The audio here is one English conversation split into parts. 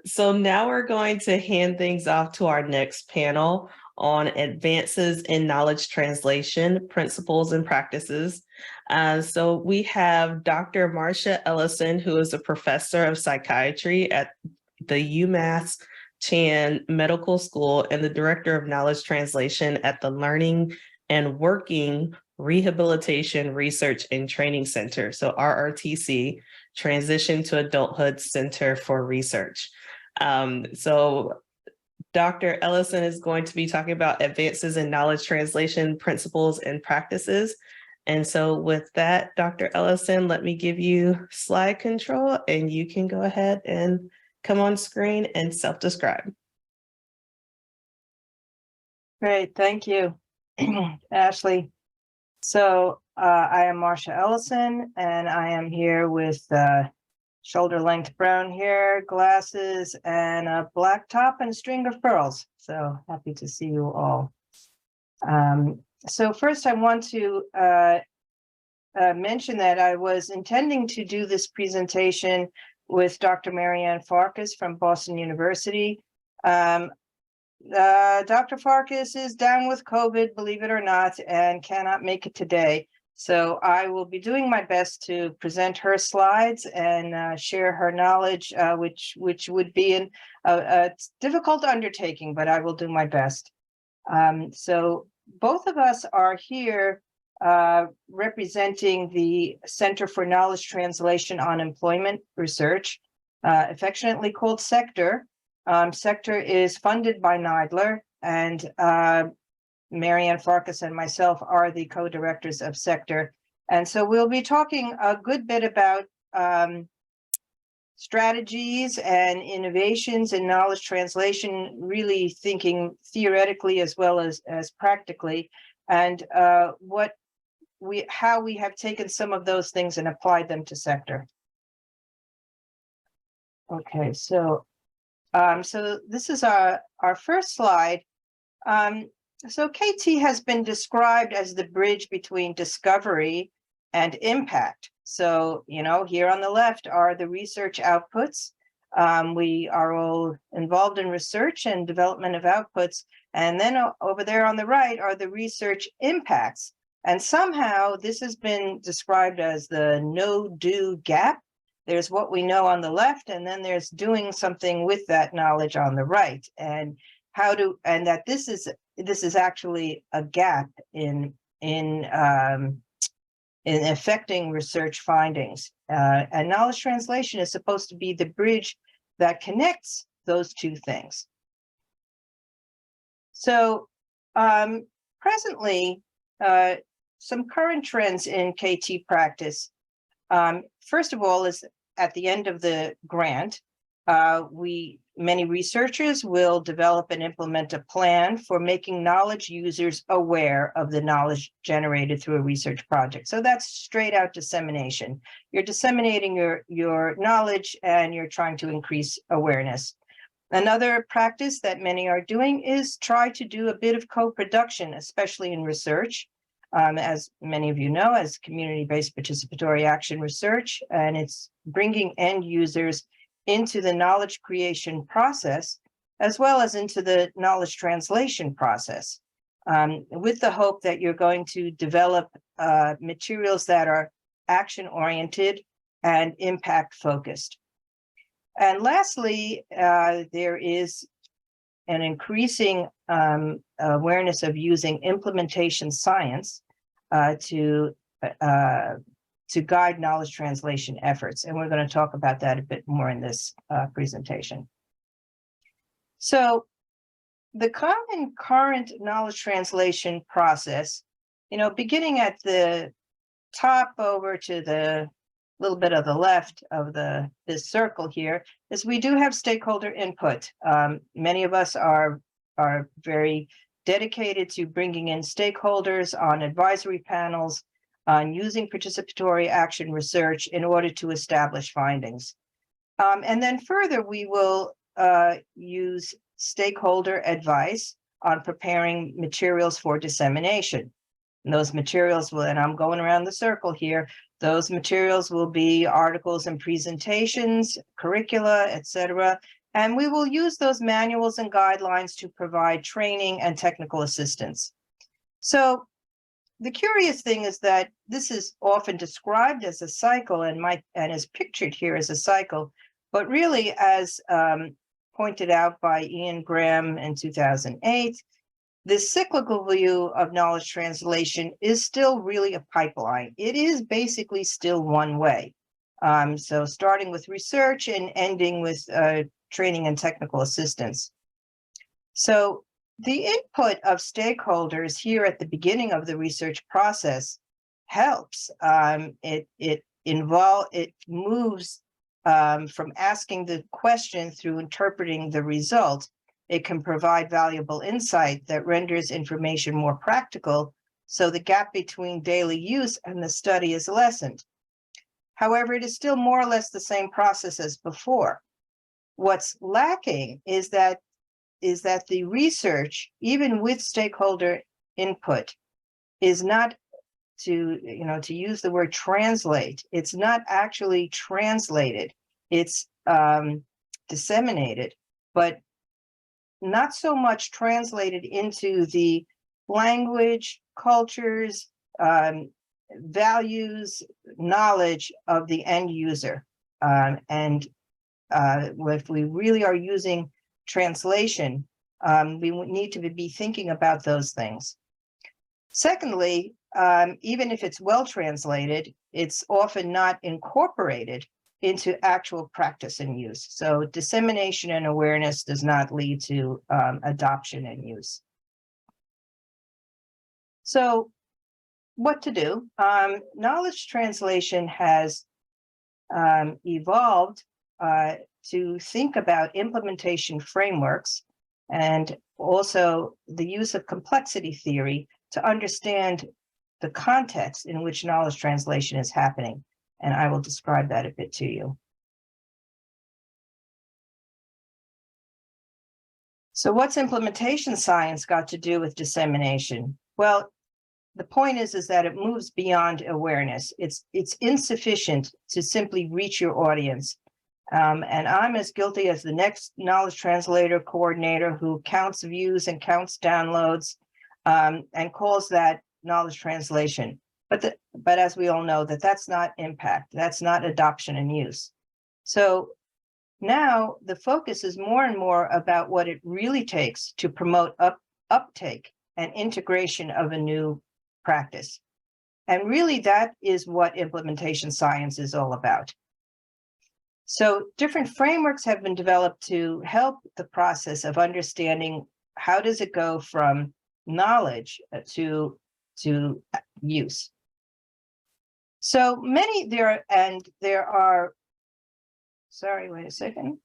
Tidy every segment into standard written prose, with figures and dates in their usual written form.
So now we're going to hand things off to our next panel on advances in knowledge translation, principles and practices. So we have Dr. Marcia Ellison, who is a professor of psychiatry at the UMass Chan Medical School and the director of knowledge translation at the Learning and Working Rehabilitation Research and Training Center, so RRTC, Transition to Adulthood Center for Research. So Dr. Ellison is going to be talking about advances in knowledge translation, principles, and practices. And so with that, Dr. Ellison, let me give you slide control and you can go ahead and come on screen and self-describe. Great, thank you, Ashley. So I am Marcia Ellison, and I am here with shoulder-length brown hair, glasses, and a black top and a string of pearls. So happy to see you all. So first I want to mention that I was intending to do this presentation with Dr. Marianne Farkas from Boston University. Dr. Farkas is down with COVID, believe it or not, and cannot make it today. So I will be doing my best to present her slides and share her knowledge, which would be a difficult undertaking, but I will do my best. So both of us are here representing the Center for Knowledge Translation on Employment Research, affectionately called SECTOR. SECTOR is funded by NIDLR, and Marianne Farkas and myself are the co-directors of SECTOR. And so we'll be talking a good bit about strategies and innovations in knowledge translation, really thinking theoretically as well as practically, and how we have taken some of those things and applied them to SECTOR. Okay, so this is our first slide. So KT has been described as the bridge between discovery and impact. So, you know, here on the left are the research outputs. We are all involved in research and development of outputs. And then over there on the right are the research impacts. And somehow this has been described as the no-do gap. There's what we know on the left, and then there's doing something with that knowledge on the right, and that this is actually a gap in affecting research findings. And knowledge translation is supposed to be the bridge that connects those two things. So presently, some current trends in KT practice. First of all, is at the end of the grant, many researchers will develop and implement a plan for making knowledge users aware of the knowledge generated through a research project. So that's straight out dissemination. You're disseminating your knowledge and you're trying to increase awareness. Another practice that many are doing is try to do a bit of co-production, especially in research. As many of you know, as community-based participatory action research, and it's bringing end users into the knowledge creation process, as well as into the knowledge translation process, with the hope that you're going to develop materials that are action-oriented and impact-focused. And lastly, there is an increasing awareness of using implementation science to guide knowledge translation efforts. And we're going to talk about that a bit more in this presentation. So the common current knowledge translation process, you know, beginning at the top over to the little bit of the left of this circle here, is we do have stakeholder input. Many of us are very dedicated to bringing in stakeholders on advisory panels, on using participatory action research in order to establish findings. And then further, we will use stakeholder advice on preparing materials for dissemination. And those materials will, and I'm going around the circle here, Those materials will be articles and presentations, curricula, etc. And we will use those manuals and guidelines to provide training and technical assistance. So the curious thing is that this is often described as a cycle and is pictured here as a cycle, but really, as pointed out by Ian Graham in 2008, the cyclical view of knowledge translation is still really a pipeline. It is basically still one way. So starting with research and ending with training and technical assistance. So the input of stakeholders here at the beginning of the research process helps. It moves from asking the question through interpreting the result. It can provide valuable insight that renders information more practical, so the gap between daily use and the study is lessened. However, it is still more or less the same process as before. What's lacking is that the research, even with stakeholder input, is not, to use the word translate, it's not actually translated. It's disseminated, but not so much translated into the language, cultures, values, knowledge of the end user. If we really are using translation, we need to be thinking about those things. Secondly, even if it's well translated, it's often not incorporated into actual practice and use. So dissemination and awareness does not lead to adoption and use. So what to do? Knowledge translation has evolved to think about implementation frameworks and also the use of complexity theory to understand the context in which knowledge translation is happening. And I will describe that a bit to you. So what's implementation science got to do with dissemination? Well, the point is that it moves beyond awareness. It's insufficient to simply reach your audience. And I'm as guilty as the next knowledge translator coordinator who counts views and counts downloads and calls that knowledge translation. But as we all know, that's not impact, that's not adoption and use. So now the focus is more and more about what it really takes to promote uptake and integration of a new practice. And really that is what implementation science is all about. So different frameworks have been developed to help the process of understanding how does it go from knowledge to use. So there are, sorry, wait a second.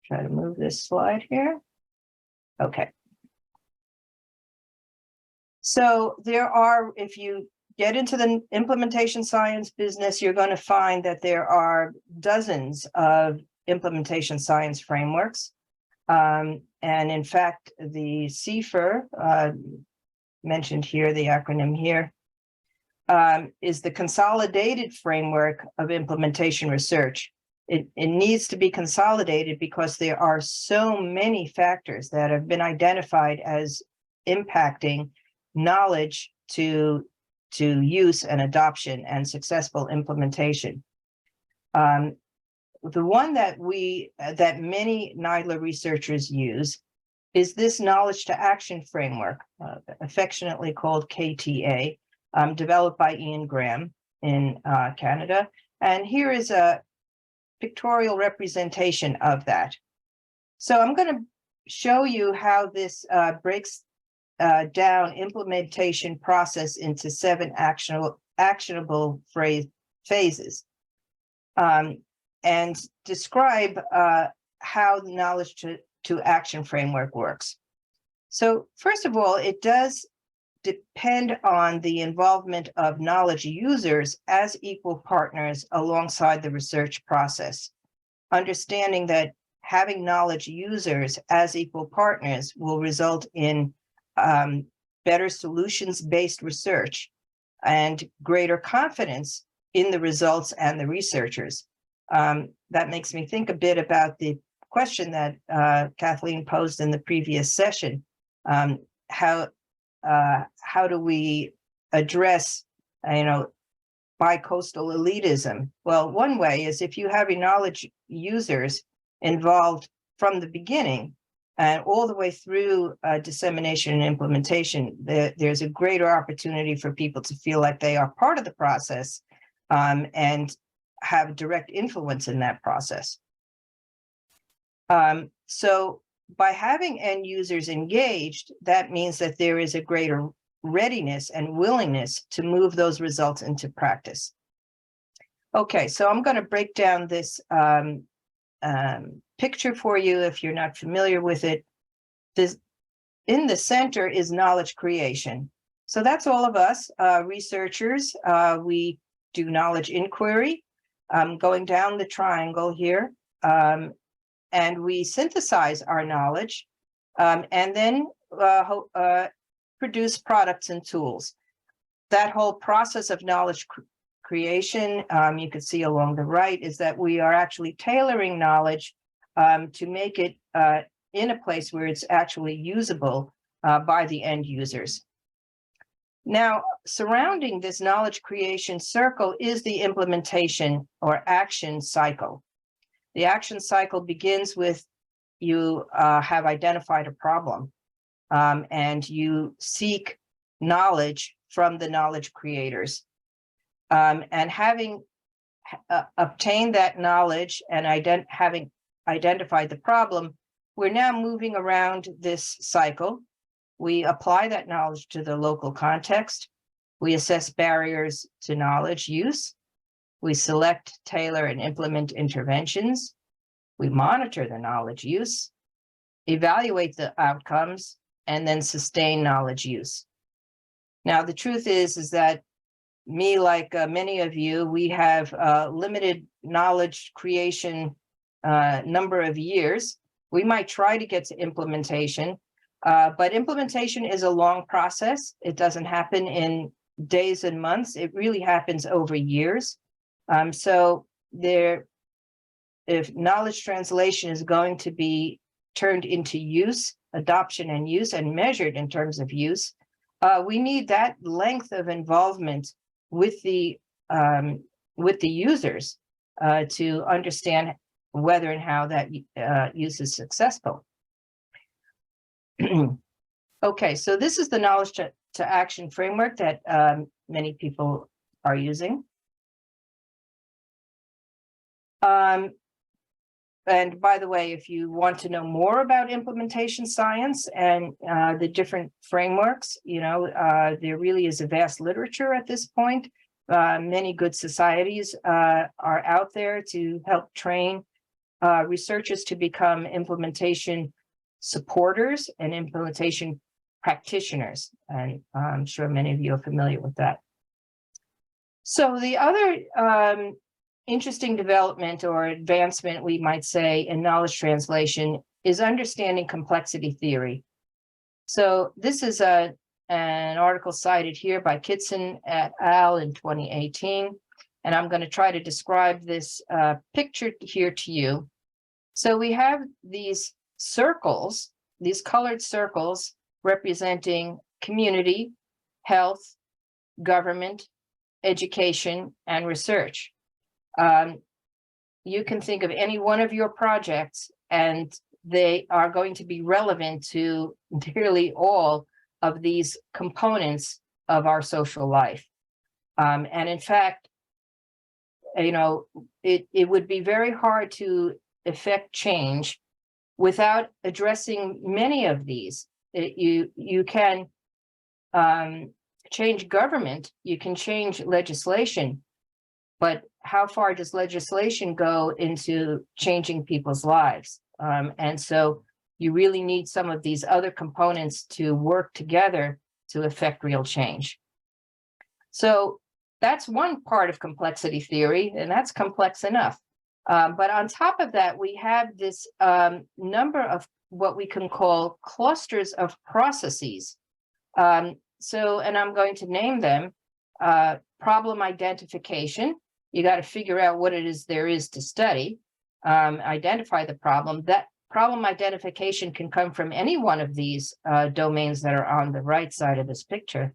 Try to move this slide here. Okay. So there are, if you get into the implementation science business, you're going to find that there are dozens of implementation science frameworks. And in fact, the CIFR, mentioned here, the acronym here, is the consolidated framework of implementation research. It needs to be consolidated because there are so many factors that have been identified as impacting knowledge to use and adoption and successful implementation. The one that many NIDLA researchers use is this knowledge to action framework, affectionately called KTA, developed by Ian Graham in Canada. And here is a pictorial representation of that. So I'm going to show you how this breaks down implementation process into 7 actionable phases, and describe how the knowledge to action framework works. So first of all, it does depend on the involvement of knowledge users as equal partners alongside the research process, understanding that having knowledge users as equal partners will result in better solutions-based research and greater confidence in the results and the researchers. That makes me think a bit about the question that Kathleen posed in the previous session. How do we address, bi-coastal elitism? Well, one way is if you have your knowledge users involved from the beginning and all the way through dissemination and implementation, there's a greater opportunity for people to feel like they are part of the process and have direct influence in that process. So by having end users engaged, that means that there is a greater readiness and willingness to move those results into practice. Okay, so I'm going to break down this picture for you if you're not familiar with it. In the center is knowledge creation. So that's all of us, researchers. We do knowledge inquiry, going down the triangle here, and we synthesize our knowledge and then produce products and tools. That whole process of knowledge creation, you can see along the right, is that we are actually tailoring knowledge to make it in a place where it's actually usable by the end users. Now, surrounding this knowledge creation circle is the implementation or action cycle. The action cycle begins with you have identified a problem and you seek knowledge from the knowledge creators. And having obtained that knowledge and having identified the problem, we're now moving around this cycle. We apply that knowledge to the local context. We assess barriers to knowledge use. We select, tailor, and implement interventions. We monitor the knowledge use, evaluate the outcomes, and then sustain knowledge use. Now, the truth is that me, like many of you, we have limited knowledge creation number of years. We might try to get to implementation, but implementation is a long process. It doesn't happen in days and months. It really happens over years. So if knowledge translation is going to be turned into use, adoption and use, and measured in terms of use, we need that length of involvement with the users to understand whether and how that use is successful. Okay, so this is the knowledge to action framework that many people are using. And by the way, if you want to know more about implementation science and the different frameworks, there really is a vast literature at this point. Many good societies are out there to help train researchers to become implementation supporters and implementation practitioners. And I'm sure many of you are familiar with that. So the other interesting development or advancement, we might say, in knowledge translation is understanding complexity theory. So this is an article cited here by Kitson et al. In 2018, and I'm going to try to describe this picture here to you. So we have these circles, these colored circles representing community, health, government, education, and research. You can think of any one of your projects and they are going to be relevant to nearly all of these components of our social life. And in fact, it would be very hard to effect change without addressing many of these. You can change government, you can change legislation, but how far does legislation go into changing people's lives? And so you really need some of these other components to work together to affect real change. So that's one part of complexity theory, and that's complex enough. But on top of that, we have this number of what we can call clusters of processes. And I'm going to name them. problem identification. You got to figure out what it is there is to study, identify the problem. That problem identification can come from any one of these domains that are on the right side of this picture.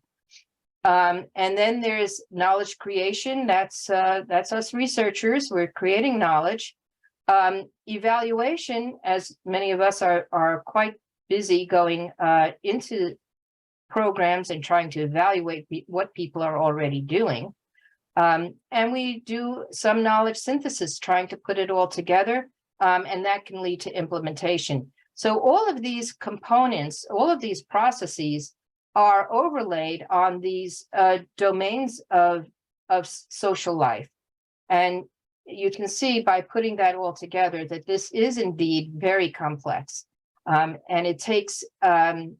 And then there's knowledge creation. That's us researchers. We're creating knowledge. Evaluation, as many of us are quite busy going into programs and trying to evaluate what people are already doing. And we do some knowledge synthesis, trying to put it all together, and that can lead to implementation. So all of these components, all of these processes are overlaid on these domains of social life. And you can see by putting that all together that this is indeed very complex. And it takes, and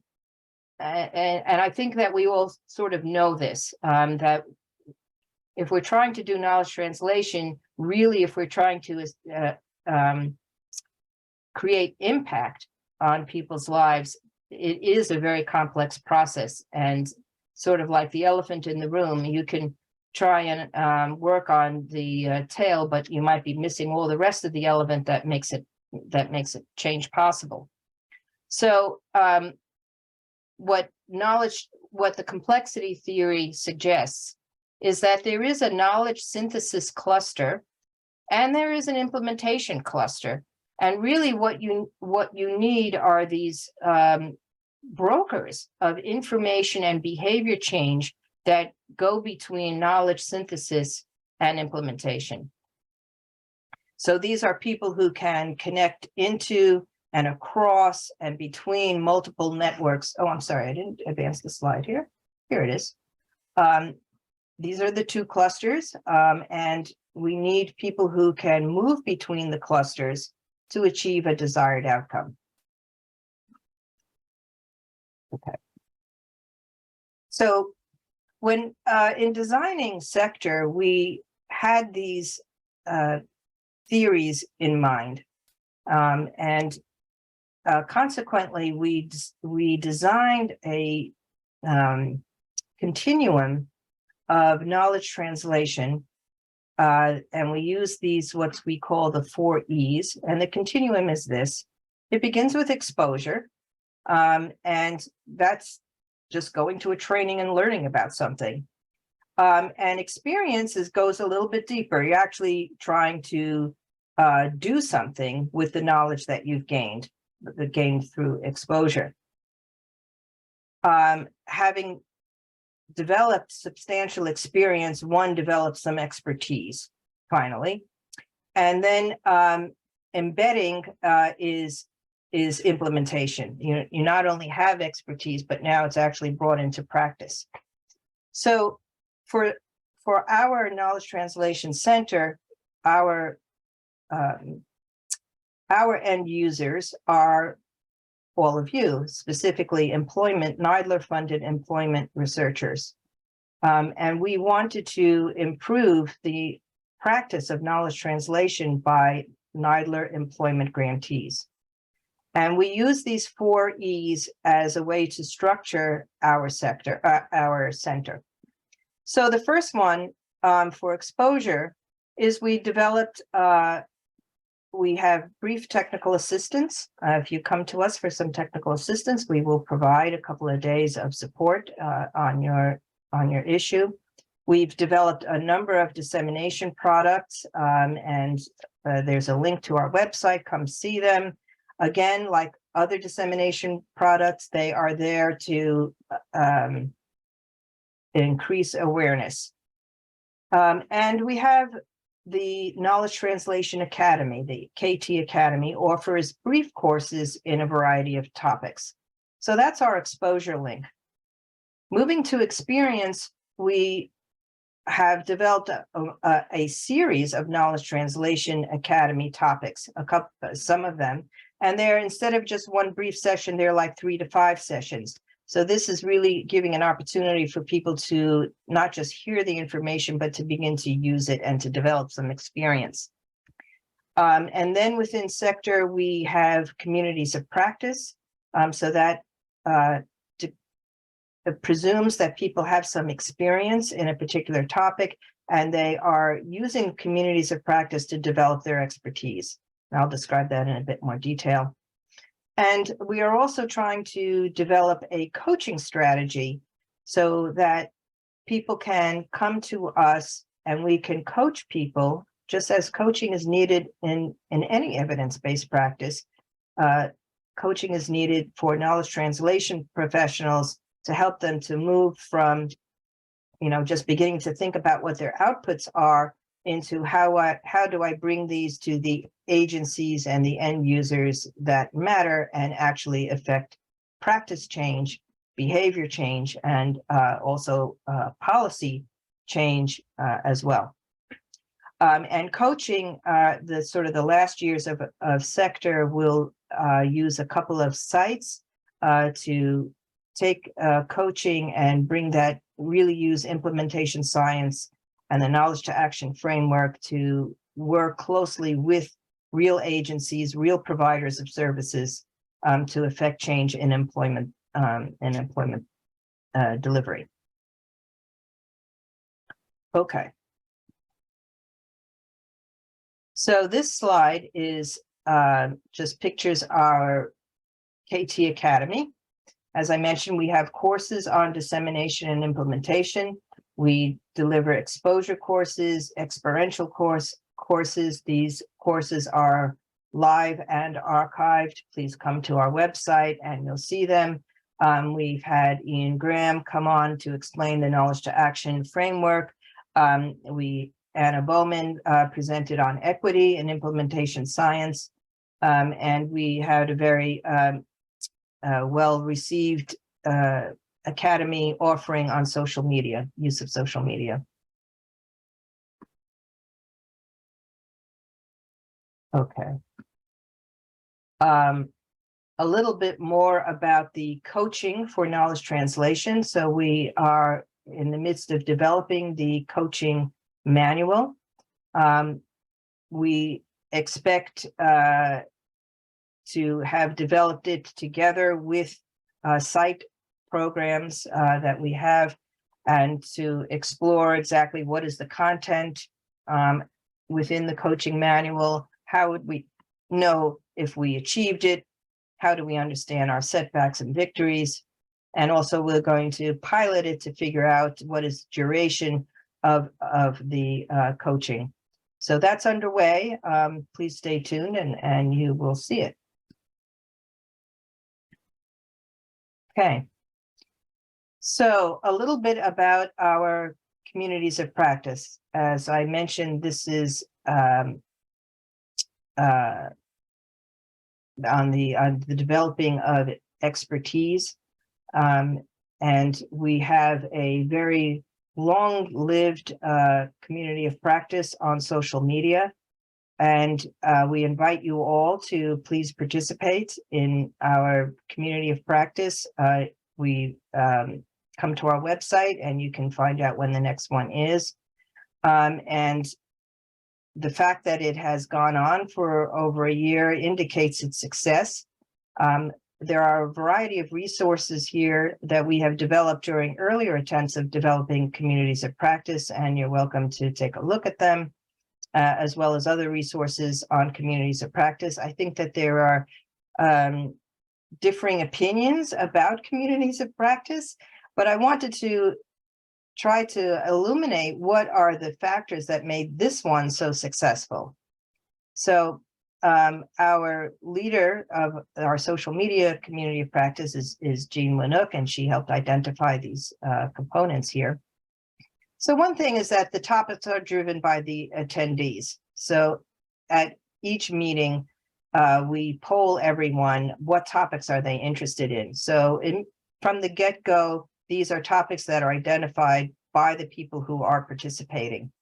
I think that we all sort of know this, that if we're trying to do knowledge translation, really, if we're trying to create impact on people's lives, it is a very complex process. And sort of like the elephant in the room, you can try and work on the tail, but you might be missing all the rest of the elephant that makes it change possible. So what the complexity theory suggests is that there is a knowledge synthesis cluster and there is an implementation cluster. And really what you need are these brokers of information and behavior change that go between knowledge synthesis and implementation. So these are people who can connect into and across and between multiple networks. Oh, I'm sorry, I didn't advance the slide here. Here it is. These are the two clusters, and we need people who can move between the clusters to achieve a desired outcome. Okay. So when in designing sector, we had these theories in mind, and consequently, we designed a continuum of knowledge translation, and we use these, what we call the 4 E's, and the continuum is this. It begins with exposure, and that's just going to a training and learning about something. And experiences goes a little bit deeper. You're actually trying to do something with the knowledge that you've gained through exposure. Having developed substantial experience, one develops some expertise, finally. And then embedding is implementation. You not only have expertise, but now it's actually brought into practice. So for our Knowledge Translation Center, our end users are all of you, specifically NIDILRR-funded employment researchers. And we wanted to improve the practice of knowledge translation by NIDILRR employment grantees. And we use these 4 E's as a way to structure our center. So the first one for exposure is we developed, we have brief technical assistance. If you come to us for some technical assistance, we will provide a couple of days of support on your issue. We've developed a number of dissemination products, and there's a link to our website. Come see them. Again, like other dissemination products, they are there to increase awareness. And we have the Knowledge Translation Academy, the KT Academy, offers brief courses in a variety of topics. So that's our exposure link. Moving to experience, we have developed a series of Knowledge Translation Academy topics, some of them, and they're, instead of just one brief session, they're like 3 to 5 sessions. So this is really giving an opportunity for people to not just hear the information, but to begin to use it and to develop some experience. And then within sector, we have communities of practice. So that presumes that people have some experience in a particular topic, and they are using communities of practice to develop their expertise. And I'll describe that in a bit more detail. And we are also trying to develop a coaching strategy so that people can come to us and we can coach people, just as coaching is needed in any evidence-based practice. Coaching is needed for knowledge translation professionals to help them to move from, just beginning to think about what their outputs are into how do I bring these to the agencies and the end users that matter and actually affect practice change, behavior change, and also policy change as well. And coaching, the last years of sector will use a couple of sites to take coaching and bring that, really use implementation science and the knowledge to action framework to work closely with real agencies, real providers of services to affect change in employment delivery. Okay. So this slide is just pictures our KT Academy. As I mentioned, we have courses on dissemination and implementation. We deliver exposure courses, experiential courses. These courses are live and archived. Please come to our website and you'll see them. We've had Ian Graham come on to explain the knowledge to action framework. Anna Bowman presented on equity and implementation science. And we had a very well-received academy offering on social media, use of social media. Okay. A little bit more about the coaching for knowledge translation. So we are in the midst of developing the coaching manual. We expect to have developed it together with site programs that we have, and to explore exactly what is the content within the coaching manual. How would we know if we achieved it? How do we understand our setbacks and victories? And also we're going to pilot it to figure out what is duration of the coaching. So that's underway. Please stay tuned and you will see it. Okay. So a little bit about our communities of practice. As I mentioned, this is on the developing of expertise. And we have a very long-lived community of practice on social media. And we invite you all to please participate in our community of practice. We come to our website and you can find out when the next one is. And the fact that it has gone on for over a year indicates its success. There are a variety of resources here that we have developed during earlier attempts of developing communities of practice, and you're welcome to take a look at them, as well as other resources on communities of practice. I think that there are differing opinions about communities of practice, but I wanted to try to illuminate what are the factors that made this one so successful. So our leader of our social media community of practice is Jean Lanook, and she helped identify these components here. So one thing is that the topics are driven by the attendees. So at each meeting, we poll everyone, what topics are they interested in? So from the get-go, these are topics that are identified by the people who are participating.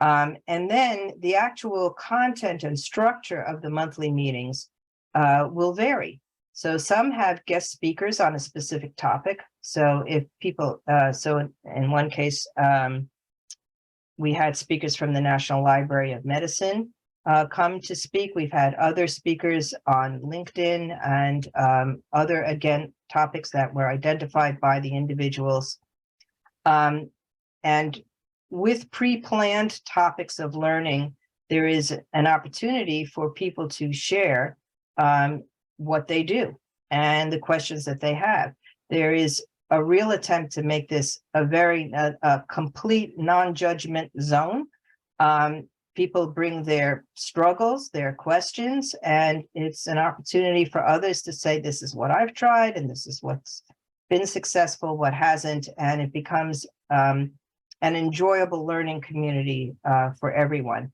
And then the actual content and structure of the monthly meetings will vary. So some have guest speakers on a specific topic. So if people, so in one case, we had speakers from the National Library of Medicine. come to speak. We've had other speakers on LinkedIn and other, again, topics that were identified by the individuals. And with pre-planned topics of learning, there is an opportunity for people to share what they do and the questions that they have. There is a real attempt to make this a very complete non-judgment zone. People bring their struggles, their questions, and it's an opportunity for others to say, this is what I've tried, and this is what's been successful, what hasn't, and it becomes an enjoyable learning community for everyone.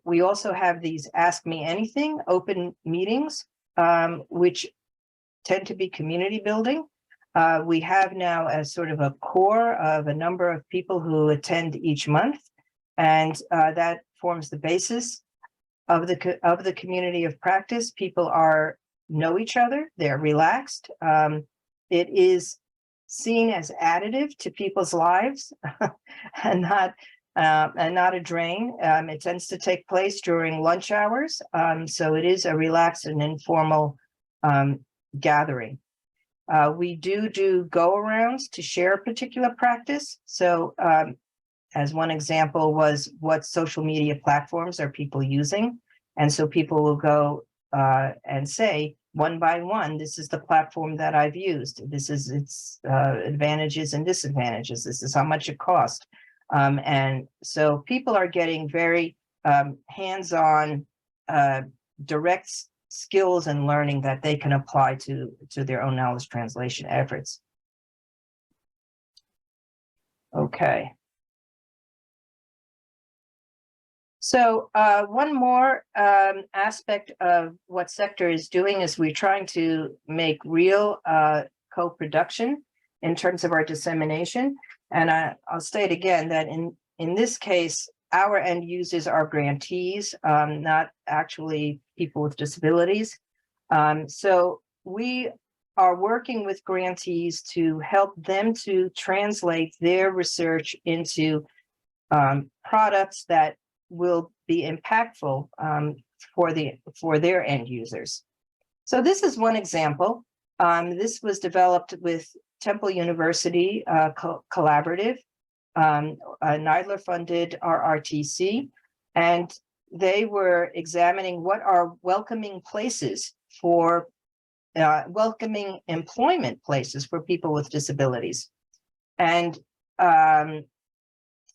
We also have these Ask Me Anything open meetings, which tend to be community building. We have now a sort of a core of a number of people who attend each month, and that forms the basis of the community of practice. People know each other, they're relaxed. It is seen as additive to people's lives and not a drain. It tends to take place during lunch hours, so it is a relaxed and informal gathering. We do go-arounds to share a particular practice. So as one example was, what social media platforms are people using? And so people will go and say, one by one, this is the platform that I've used. This is its advantages and disadvantages. This is how much it cost. And so people are getting very hands-on, direct skills and learning that they can apply to their own knowledge translation efforts. Okay. So one more aspect of what Sector is doing is we're trying to make real co-production in terms of our dissemination. And I'll state again that in this case, our end users are grantees, not actually people with disabilities. So we are working with grantees to help them to translate their research into products that will be impactful for their end users. So this is one example. This was developed with Temple University Collaborative, NIDLR funded RRTC, and they were examining what are welcoming places for welcoming employment places for people with disabilities. And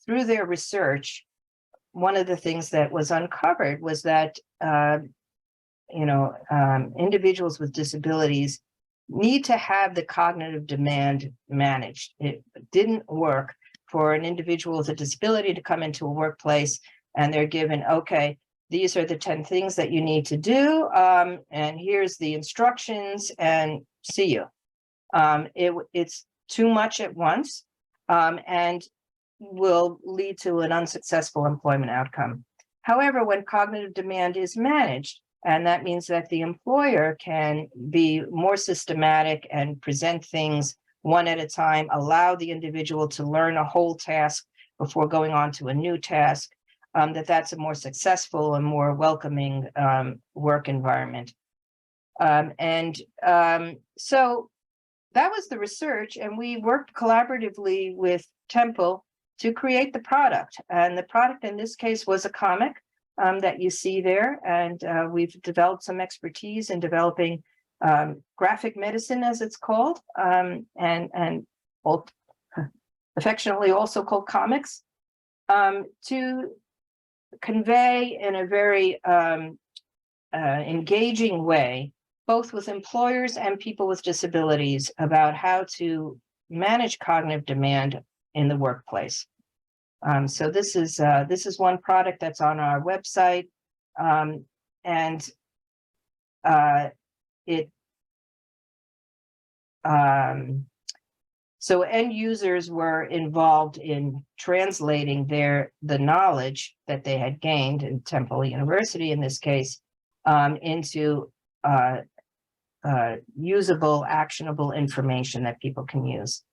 through their research, one of the things that was uncovered was that individuals with disabilities need to have the cognitive demand managed. It didn't work for an individual with a disability to come into a workplace and they're given, okay, these are the 10 things that you need to do, and here's the instructions, and see you. It's too much at once, and will lead to an unsuccessful employment outcome. However, when cognitive demand is managed, and that means that the employer can be more systematic and present things one at a time, allow the individual to learn a whole task before going on to a new task, that's a more successful and more welcoming work environment. So that was the research, and we worked collaboratively with Temple to create the product. And the product in this case was a comic that you see there. And we've developed some expertise in developing graphic medicine, as it's called, and affectionately also called comics, to convey in a very engaging way, both with employers and people with disabilities, about how to manage cognitive demand in the workplace. So this is one product that's on our website, so end users were involved in translating the knowledge that they had gained in Temple University, in this case, into usable, actionable information that people can use.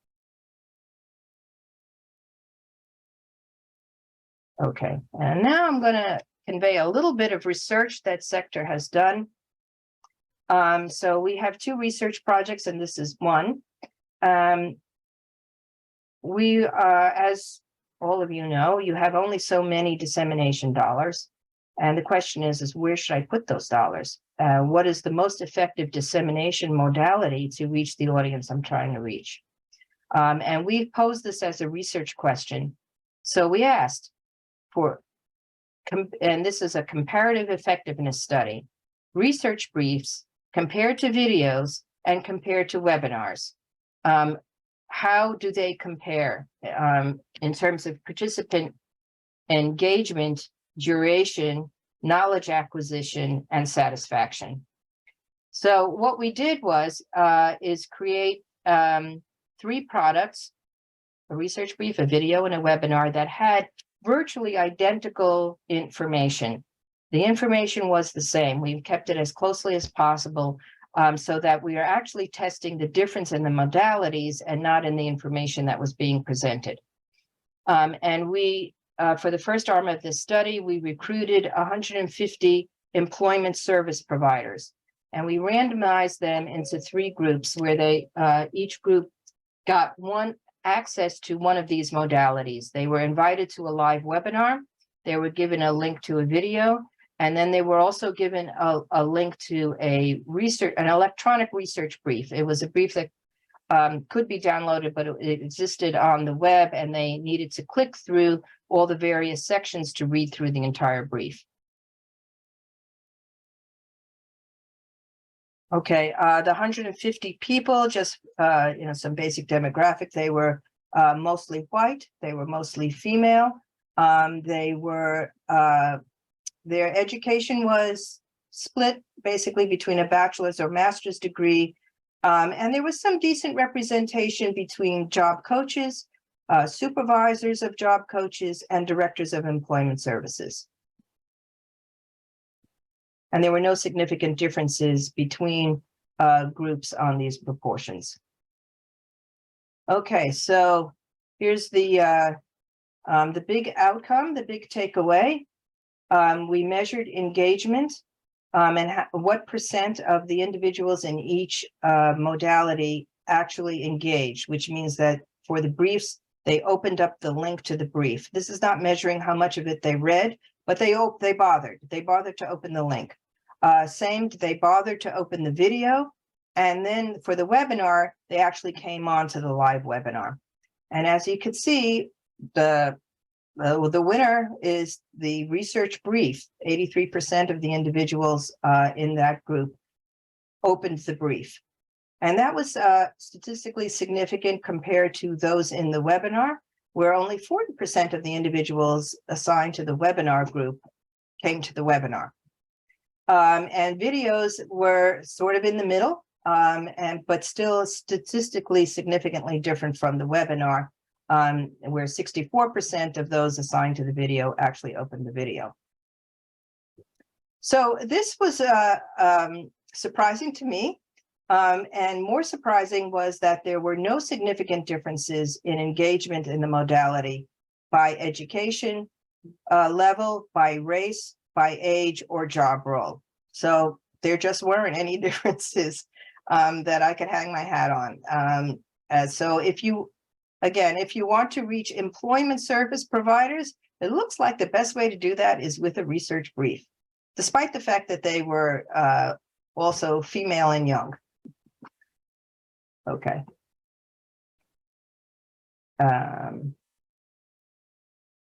Okay, and now I'm going to convey a little bit of research that Sector has done. So we have 2 research projects, and this is one. As all of you know, you have only so many dissemination dollars. And the question is where should I put those dollars? What is the most effective dissemination modality to reach the audience I'm trying to reach? And we posed this as a research question. So we asked for, and this is a comparative effectiveness study, research briefs compared to videos and compared to webinars. How do they compare in terms of participant engagement, duration, knowledge acquisition, and satisfaction? So what we did was is create 3 products: a research brief, a video, and a webinar that had virtually identical information. The information was the same. We've kept it as closely as possible so that we are actually testing the difference in the modalities and not in the information that was being presented. And we, for the first arm of this study, we recruited 150 employment service providers, and we randomized them into 3 groups where they each group got access to one of these modalities. They were invited to a live webinar. They were given a link to a video, and then they were also given a link to an electronic research brief. It was a brief that could be downloaded, but it existed on the web, and they needed to click through all the various sections to read through the entire brief. Okay, the 150 people, just some basic demographic. They were mostly white. They were mostly female. Their education was split basically between a bachelor's or master's degree, and there was some decent representation between job coaches, supervisors of job coaches, and directors of employment services. And there were no significant differences between groups on these proportions. Okay, so here's the big outcome, the big takeaway. We measured engagement and what percent of the individuals in each modality actually engaged, which means that for the briefs, they opened up the link to the brief. This is not measuring how much of it they read, but they bothered. They bothered to open the link. They bothered to open the video. And then for the webinar, they actually came on to the live webinar. And as you can see, the winner is the research brief. 83% of the individuals in that group opened the brief. And that was statistically significant compared to those in the webinar, where only 40% of the individuals assigned to the webinar group came to the webinar. And videos were sort of in the middle, but still statistically significantly different from the webinar, where 64% of those assigned to the video actually opened the video. So this was surprising to me. And more surprising was that there were no significant differences in engagement in the modality by education level, by race, by age, or job role. So there just weren't any differences that I could hang my hat on. So if you want to reach employment service providers, it looks like the best way to do that is with a research brief, despite the fact that they were also female and young. Okay.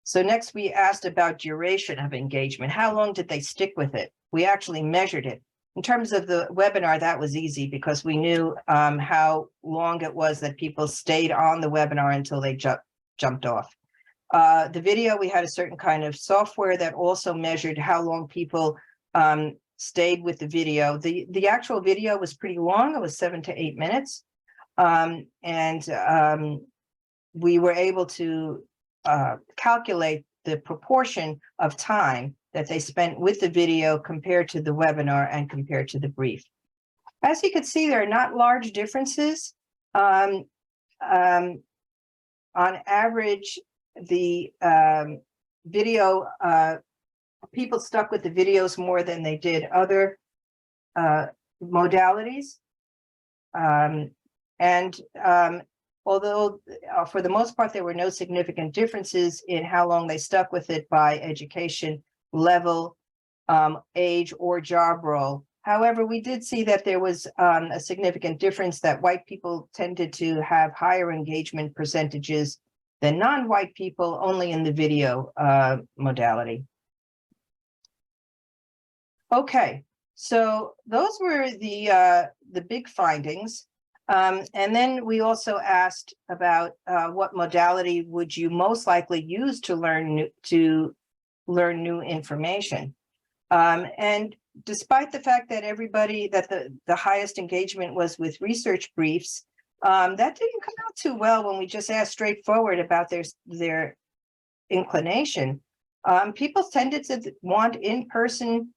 So next we asked about duration of engagement. How long did they stick with it? We actually measured it. In terms of the webinar, that was easy because we knew how long it was that people stayed on the webinar until they jumped off. The video, we had a certain kind of software that also measured how long people stayed with the video. The actual video was pretty long. It was 7 to 8 minutes. We were able to calculate the proportion of time that they spent with the video compared to the webinar and compared to the brief. As you can see, there are not large differences. On average, the video people stuck with the videos more than they did other modalities. Although for the most part, there were no significant differences in how long they stuck with it by education level, age, or job role. However, we did see that there was a significant difference that white people tended to have higher engagement percentages than non-white people, only in the video modality. Okay, so those were the big findings. And then we also asked about what modality would you most likely use to learn new information. And despite the fact that the highest engagement was with research briefs, that didn't come out too well when we just asked straightforward about their inclination. People tended to want in-person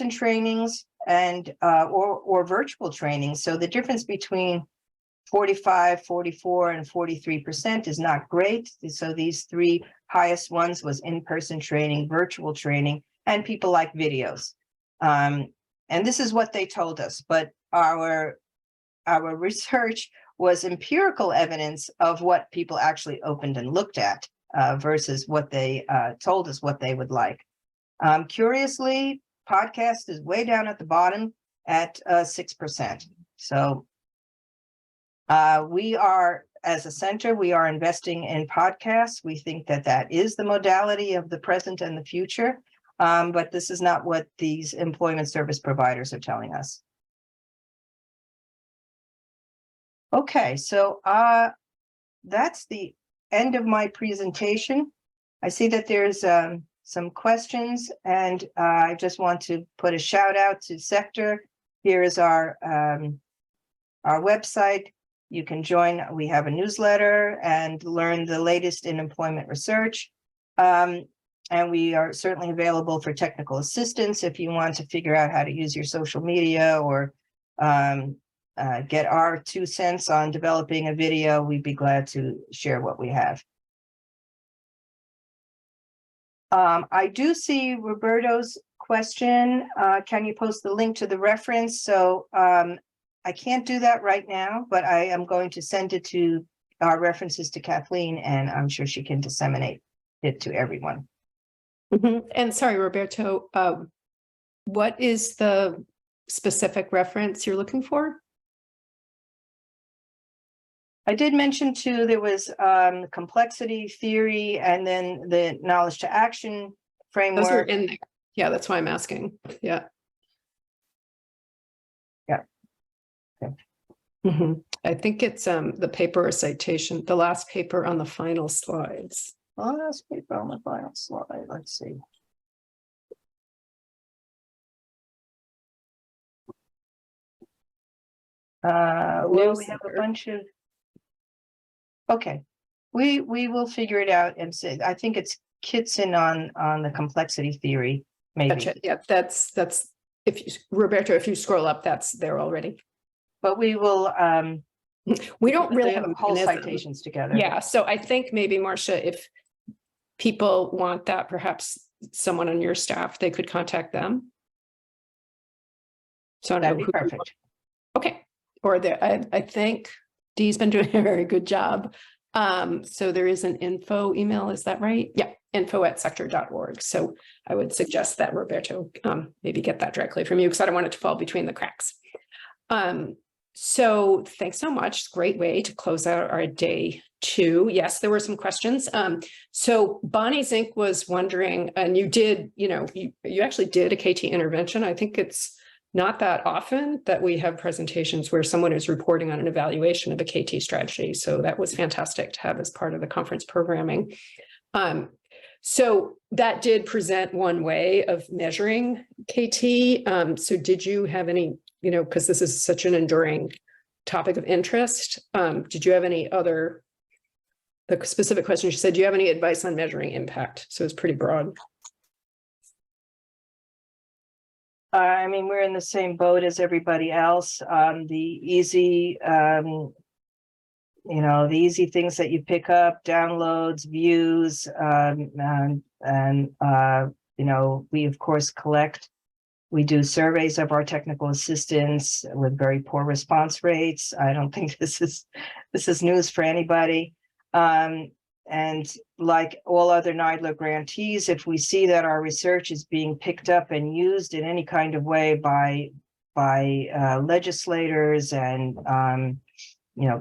trainings and or virtual trainings. So the difference between 45, 44, and 43% is not great. So these three highest ones was in-person training, virtual training, and people like videos. And this is what they told us, but our research was empirical evidence of what people actually opened and looked at versus what they told us what they would like. Curiously, podcast is way down at the bottom at 6%. So we are, as a center, we are investing in podcasts. We think that that is the modality of the present and the future, but this is not what these employment service providers are telling us. Okay, so that's the end of my presentation. I see that there's some questions, and I just want to put a shout out to Sector. Here is our website. You can join. We have a newsletter and learn the latest in employment research. And we are certainly available for technical assistance if you want to figure out how to use your social media or get our 2 cents on developing a video. We'd be glad to share what we have. I do see Roberto's question. Can you post the link to the reference? So I can't do that right now, but I am going to send it to our references to Kathleen, and I'm sure she can disseminate it to everyone. Mm-hmm. And sorry, Roberto, what is the specific reference you're looking for? I did mention too, there was complexity theory and then the knowledge to action framework. Those are in there. Yeah, that's why I'm asking. Yeah. Yeah. Okay. Mm-hmm. I think it's the paper or citation, the last paper on the final slides. Last paper on the final slide. Let's see. Well, we have a bunch of. Okay, we will figure it out and say. I think it's Kitson on the complexity theory. Maybe. Gotcha. Yeah, that's if you, Roberto, if you scroll up, that's there already. But we will. We don't really have a whole mechanism. citations together. Yeah, so I think maybe Marcia, if people want that, perhaps someone on your staff, they could contact them. So I don't That'd know be who. perfect. Okay, or there, I think Dee's been doing a very good job. So there is an info email, is that right? Yeah, info@sector.org. So I would suggest that Roberto maybe get that directly from you, because I don't want it to fall between the cracks. So thanks so much. Great way to close out our day 2. Yes, there were some questions. So Bonnie Zink was wondering, and you did, you actually did a KT intervention. I think it's not that often that we have presentations where someone is reporting on an evaluation of a KT strategy. So that was fantastic to have as part of the conference programming. So that did present one way of measuring KT. So did you have any, because this is such an enduring topic of interest, did you have any other, the specific question she said, do you have any advice on measuring impact? So it's pretty broad. I mean, we're in the same boat as everybody else. The easy the easy things that you pick up, downloads, views, we of course we do surveys of our technical assistants with very poor response rates. I don't think this is news for anybody. And like all other NIDLR grantees, if we see that our research is being picked up and used in any kind of way by legislators and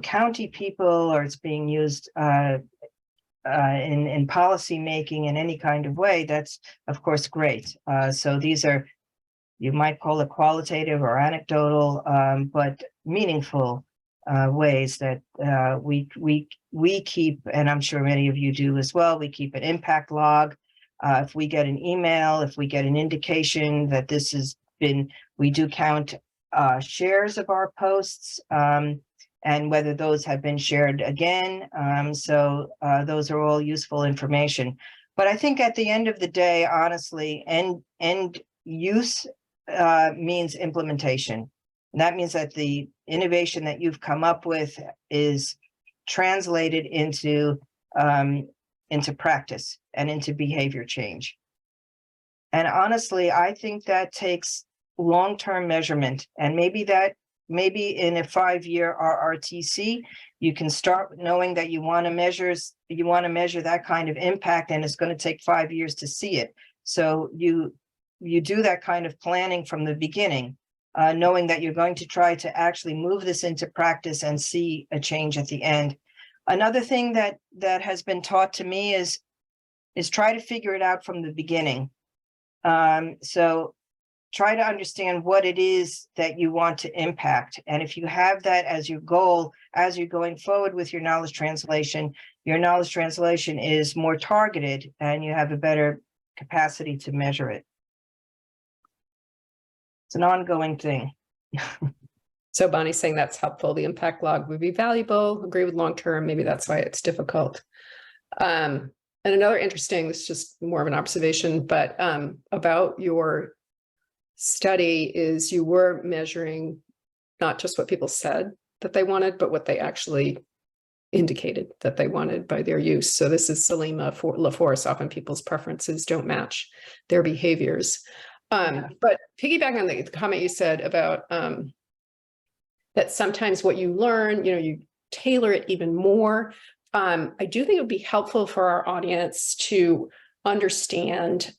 county people, or it's being used in policy making in any kind of way, that's of course great. So these are, you might call it qualitative or anecdotal, but meaningful ways that we keep, and I'm sure many of you do as well. We keep an impact log. If we get an email, if we get an indication that this has been, we do count shares of our posts, and whether those have been shared again. So those are all useful information. But I think at the end of the day, honestly, end use means implementation. And that means that the innovation that you've come up with is translated into practice and into behavior change. And honestly, I think that takes long-term measurement, and maybe in a 5-year RRTC, you can start knowing that you want to measure that kind of impact, and it's going to take 5 years to see it. So you do that kind of planning from the beginning, knowing that you're going to try to actually move this into practice and see a change at the end. Another thing that has been taught to me is try to figure it out from the beginning. So try to understand what it is that you want to impact. And if you have that as your goal, as you're going forward with your knowledge translation is more targeted, and you have a better capacity to measure it. It's an ongoing thing. So Bonnie's saying that's helpful. The impact log would be valuable. Agree with long-term. Maybe that's why it's difficult. And another interesting, this is just more of an observation, but about your study is you were measuring not just what people said that they wanted, but what they actually indicated that they wanted by their use. So this is Salima LaForce. Often people's preferences don't match their behaviors. But piggybacking on the comment you said about that sometimes what you learn, you tailor it even more. I do think it would be helpful for our audience to understand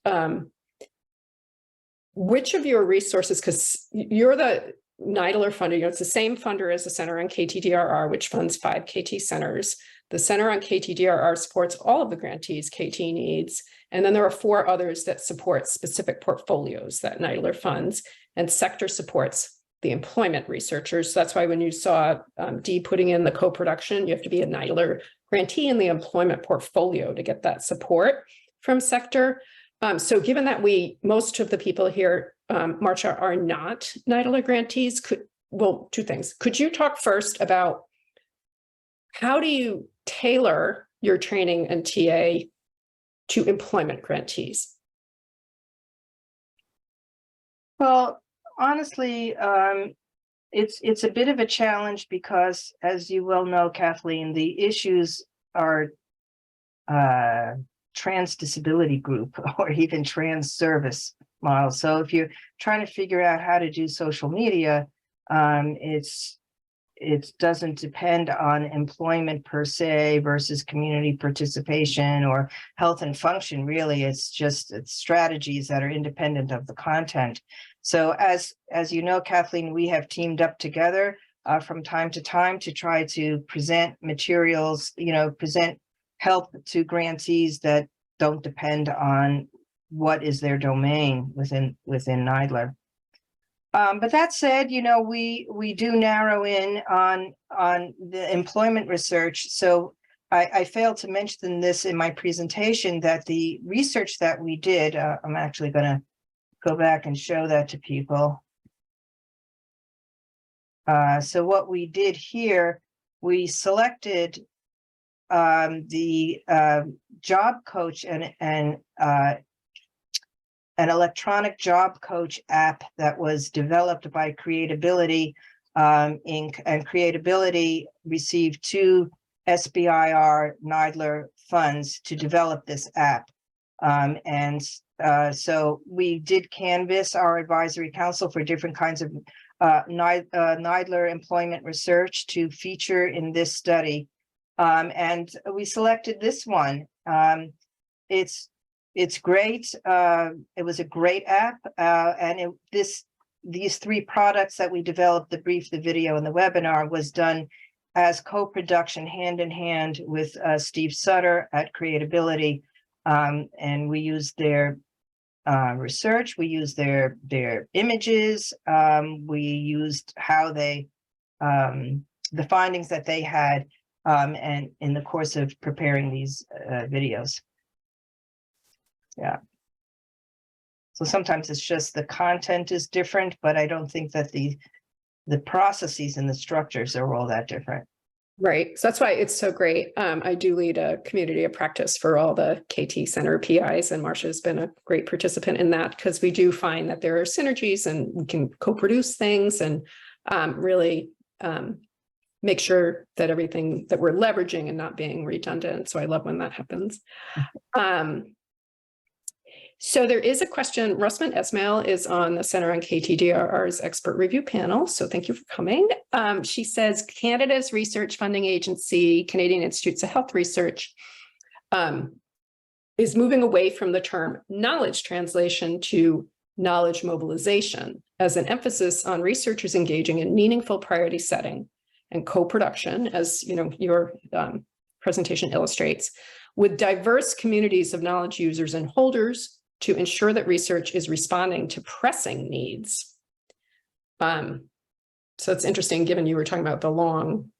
which of your resources, because you're the NIDLR funder, it's the same funder as the Center on KTDRR, which funds 5 KT centers. The Center on KTDRR supports all of the grantees KT needs. And then there are 4 others that support specific portfolios that NIDLR funds, and sector supports the employment researchers. So that's why when you saw Dee putting in the co-production, you have to be a NIDLR grantee in the employment portfolio to get that support from sector. So given that most of the people here, Marcia, are not NIDLR grantees, 2 things. Could you talk first about how do you tailor your training and TA to employment grantees? Well, honestly, it's a bit of a challenge because, as you well know, Kathleen, the issues are trans disability group or even trans service model. So if you're trying to figure out how to do social media, it doesn't depend on employment per se versus community participation or health and function. Really, it's strategies that are independent of the content. So as you know, Kathleen, we have teamed up together from time to time to try to present materials, present help to grantees that don't depend on what is their domain within NIDLR. But that said, we do narrow in on the employment research. So I failed to mention this in my presentation, that the research that we did, I'm actually going to go back and show that to people. So what we did here, we selected the job coach and an electronic job coach app that was developed by Creatability Inc. and Creatability received 2 SBIR NIDLR funds to develop this app. So we did canvass our advisory council for different kinds of NIDLR employment research to feature in this study. And we selected this one. It's great. It was a great app. And these 3 products that we developed, the brief, the video, and the webinar, was done as co-production hand in hand with Steve Sutter at Creatability. And we used their research, we used their images, we used how they, the findings that they had, and in the course of preparing these videos. Yeah. So sometimes it's just the content is different, but I don't think that the processes and the structures are all that different. Right. So that's why it's so great. I do lead a community of practice for all the KT Center PIs, and Marcia has been a great participant in that, because we do find that there are synergies and we can co-produce things and really make sure that everything that we're leveraging and not being redundant. So I love when that happens. So there is a question. Rosman Esmail is on the Center on KTDRR's expert review panel. So thank you for coming. She says, Canada's research funding agency, Canadian Institutes of Health Research, is moving away from the term knowledge translation to knowledge mobilization, as an emphasis on researchers engaging in meaningful priority setting and co-production, as you know, your presentation illustrates, with diverse communities of knowledge users and holders, to ensure that research is responding to pressing needs. So it's interesting, given you were talking about the long,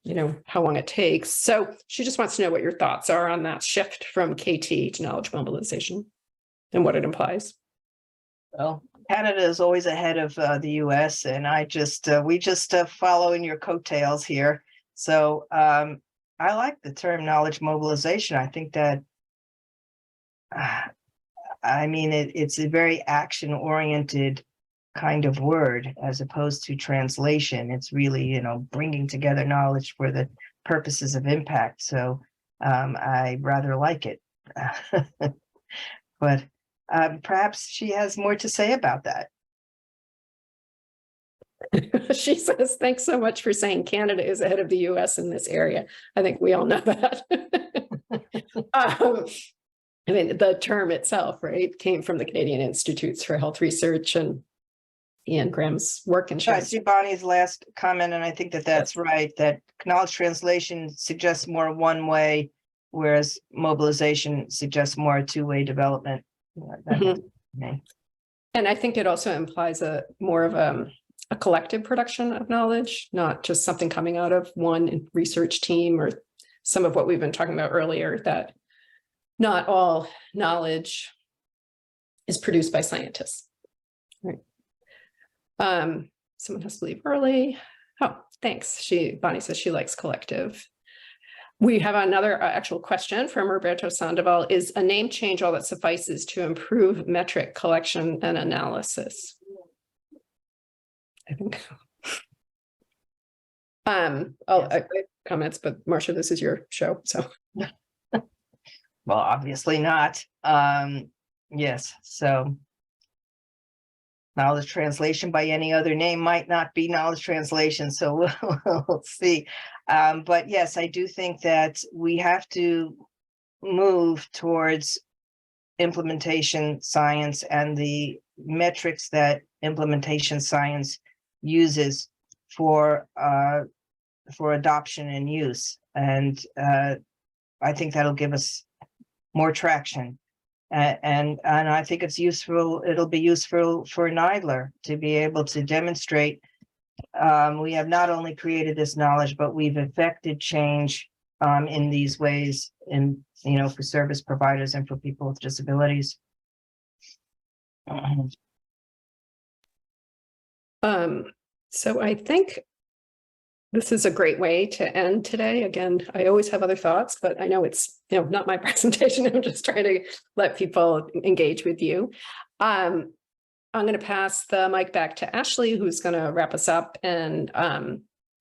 how long it takes. So she just wants to know what your thoughts are on that shift from KT to knowledge mobilization and what it implies. Well, Canada is always ahead of the US, and we just follow in your coattails here. So I like the term knowledge mobilization. I think that it's a very action-oriented kind of word, as opposed to translation. It's really, bringing together knowledge for the purposes of impact. So I rather like it. But perhaps she has more to say about that. She says, thanks so much for saying Canada is ahead of the US in this area. I think we all know that. The term itself, right, came from the Canadian Institutes for Health Research and Ian Graham's work in. I see Bonnie's last comment, and I think that that's right, that knowledge translation suggests more one way, whereas mobilization suggests more a two-way development. And I think it also implies more of a collective production of knowledge, not just something coming out of one research team, or some of what we've been talking about earlier, that not all knowledge is produced by scientists. Right. Someone has to leave early. Oh, thanks. Bonnie says she likes collective. We have another actual question from Roberto Sandoval. Is a name change all that suffices to improve metric collection and analysis? I think. Comments, but Marcia, this is your show, so. Well, obviously not. Yes, so knowledge translation by any other name might not be knowledge translation, so we'll see. But yes, I do think that we have to move towards implementation science and the metrics that implementation science uses for adoption and use. And I think that'll give us more traction. And I think it's useful. It'll be useful for NIDLR to be able to demonstrate we have not only created this knowledge, but we've effected change in these ways, for service providers and for people with disabilities. So I think this is a great way to end today. Again, I always have other thoughts, but I know it's not my presentation. I'm just trying to let people engage with you. I'm going to pass the mic back to Ashley, who's going to wrap us up and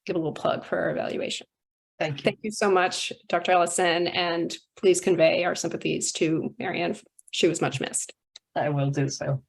give a little plug for our evaluation. Thank you. Thank you so much, Dr. Ellison, and please convey our sympathies to Marianne. She was much missed. I will do so.